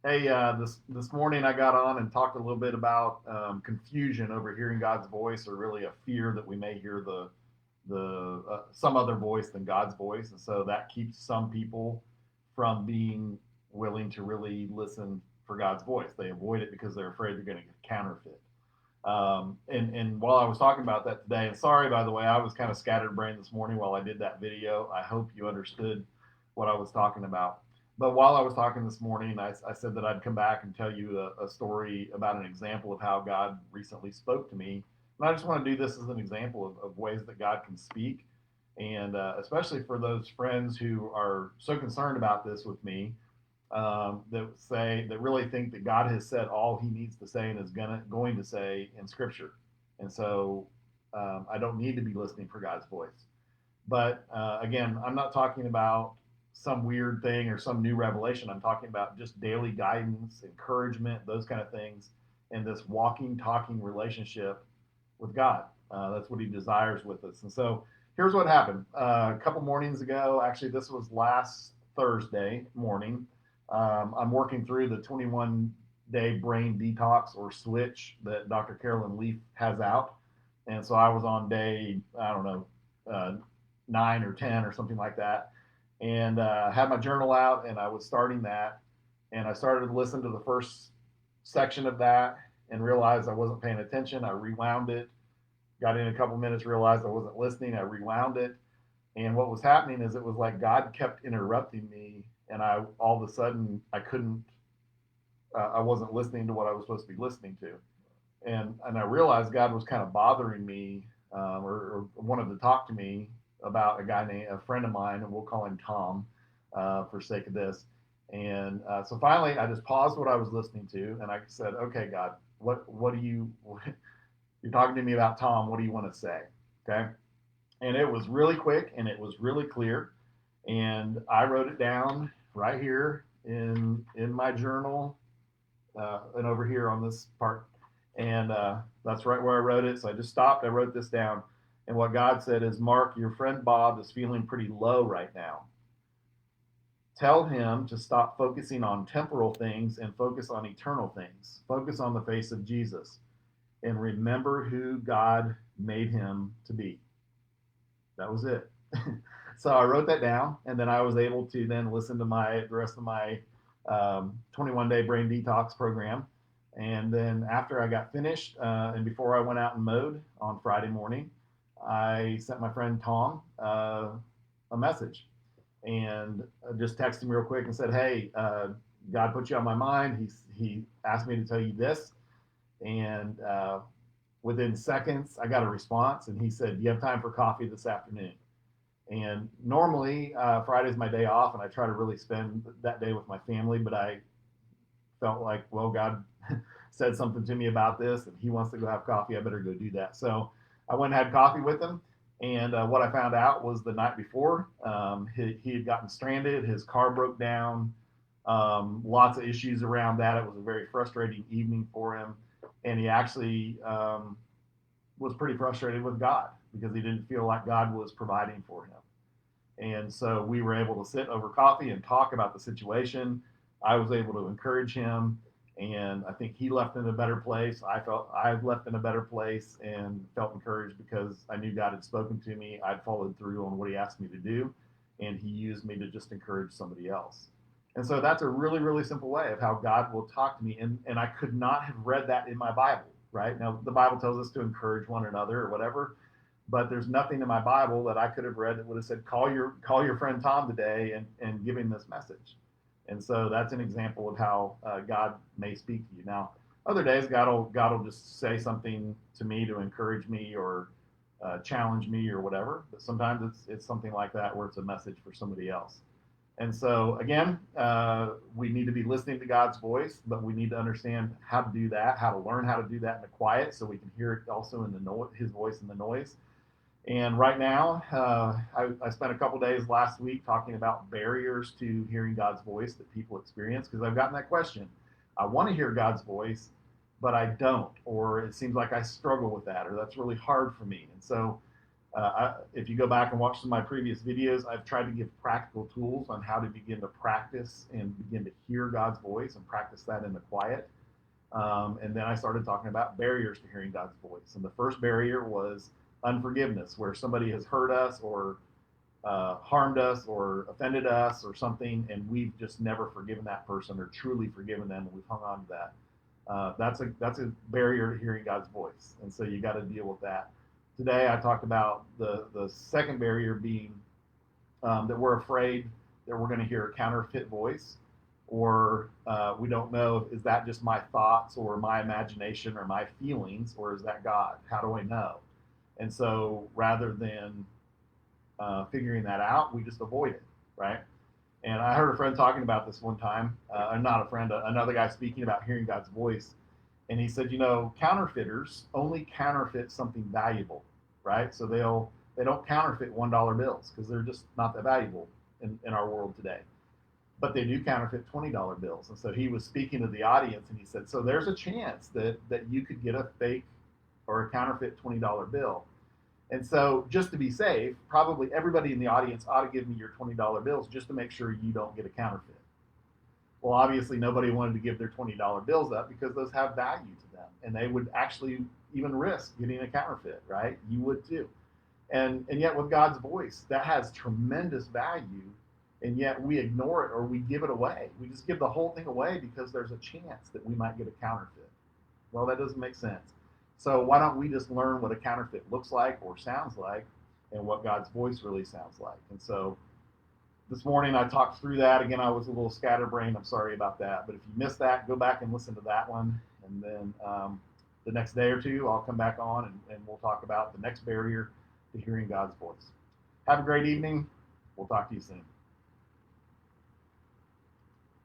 Hey, this morning I got on and talked a little bit about confusion over hearing God's voice, or really a fear that we may hear the some other voice than God's voice, and so that keeps some people from being willing to really listen for God's voice. They avoid it because they're afraid they're going to get counterfeit. And while I was talking about that today, and sorry by the way, I was kind of scatterbrained this morning while I did that video. I hope you understood what I was talking about. But while I was talking this morning, I said that I'd come back and tell you a story about an example of how God recently spoke to me. And I just want to do this as an example of ways that God can speak. And especially for those friends who are so concerned about this with me, that really think that God has said all He needs to say and is going to say in Scripture, and so I don't need to be listening for God's voice. But again, I'm not talking about some weird thing or some new revelation. I'm talking about just daily guidance, encouragement, those kind of things, and this walking, talking relationship with God. That's what He desires with us. And so here's what happened a couple mornings ago. Actually, this was last Thursday morning. I'm working through the 21-day brain detox or switch that Dr. Carolyn Leaf has out. And so I was on day, I don't know, 9 or 10 or something like that, and had my journal out, and I was starting that, and I started to listen to the first section of that and realized I wasn't paying attention. I rewound it, got in a couple minutes, realized I wasn't listening. I rewound it, and what was happening is it was like God kept interrupting me, and I all of a sudden I couldn't, I wasn't listening to what I was supposed to be listening to, and I realized God was kind of bothering me, or wanted to talk to me about a friend of mine, and we'll call him Tom, for sake of this. And so finally, I just paused what I was listening to, and I said, "Okay, God, what do you? You're talking to me about Tom. What do you want to say?" Okay, and it was really quick and it was really clear, and I wrote it down right here in my journal, and over here on this part, and that's right where I wrote it. So I just stopped. I wrote this down, and what God said is, "Mark, your friend Bob is feeling pretty low right now. Tell him to stop focusing on temporal things and focus on eternal things. Focus on the face of Jesus, and remember who God made him to be." That was it. So I wrote that down, and then I was able to then listen to the rest of my 21-day brain detox program. And then after I got finished, and before I went out and mowed on Friday morning, I sent my friend Tom a message, and just texted him real quick and said, "Hey, God put you on my mind. He asked me to tell you this," and within seconds, I got a response, and he said, "Do you have time for coffee this afternoon?" And normally, Friday's my day off, and I try to really spend that day with my family. But I felt like, well, God said something to me about this, and He wants to go have coffee. I better go do that. So I went and had coffee with him. And what I found out was the night before, he had gotten stranded. His car broke down. Lots of issues around that. It was a very frustrating evening for him. And he actually was pretty frustrated with God because he didn't feel like God was providing for him. And so we were able to sit over coffee and talk about the situation. I was able to encourage him, and I think he left in a better place. I left in a better place and felt encouraged because I knew God had spoken to me. I'd followed through on what He asked me to do, and He used me to just encourage somebody else. And so that's a really, really simple way of how God will talk to me. And I could not have read that in my Bible, right? Now, the Bible tells us to encourage one another or whatever, but there's nothing in my Bible that I could have read that would have said, call your friend Tom today and give him this message. And so that's an example of how God may speak to you. Now, other days, God will just say something to me to encourage me or challenge me or whatever. But sometimes it's something like that where it's a message for somebody else. And so again, we need to be listening to God's voice, but we need to understand how to do that, how to learn how to do that in the quiet, so we can hear it also in His voice in the noise. And right now, I spent a couple days last week talking about barriers to hearing God's voice that people experience, because I've gotten that question. I want to hear God's voice, but I don't, or it seems like I struggle with that, or that's really hard for me. And so If you go back and watch some of my previous videos, I've tried to give practical tools on how to begin to practice and begin to hear God's voice and practice that in the quiet. And then I started talking about barriers to hearing God's voice. And the first barrier was unforgiveness, where somebody has hurt us or harmed us or offended us or something, and we've just never forgiven that person or truly forgiven them, and we've hung on to that. That's a barrier to hearing God's voice, and so you got to deal with that. Today, I talked about the second barrier being that we're afraid that we're going to hear a counterfeit voice, or we don't know, is that just my thoughts or my imagination or my feelings, or is that God? How do I know? And so rather than figuring that out, we just avoid it, right? And I heard a friend talking about this one time, not a friend, another guy speaking about hearing God's voice. And he said, counterfeiters only counterfeit something valuable, right? So they don't counterfeit $1 bills because they're just not that valuable in our world today. But they do counterfeit $20 bills. And so he was speaking to the audience, and he said, so there's a chance that you could get a fake or a counterfeit $20 bill. And so just to be safe, probably everybody in the audience ought to give me your $20 bills just to make sure you don't get a counterfeit. Well, obviously nobody wanted to give their $20 bills up because those have value to them, and they would actually even risk getting a counterfeit, right? You would too. And yet with God's voice, that has tremendous value, and yet we ignore it or we give it away. We just give the whole thing away because there's a chance that we might get a counterfeit. Well, that doesn't make sense. So why don't we just learn what a counterfeit looks like or sounds like and what God's voice really sounds like? And so this morning I talked through that. Again, I was a little scatterbrained. I'm sorry about that. But if you missed that, go back and listen to that one. And then the next day or two, I'll come back on and we'll talk about the next barrier to hearing God's voice. Have a great evening. We'll talk to you soon.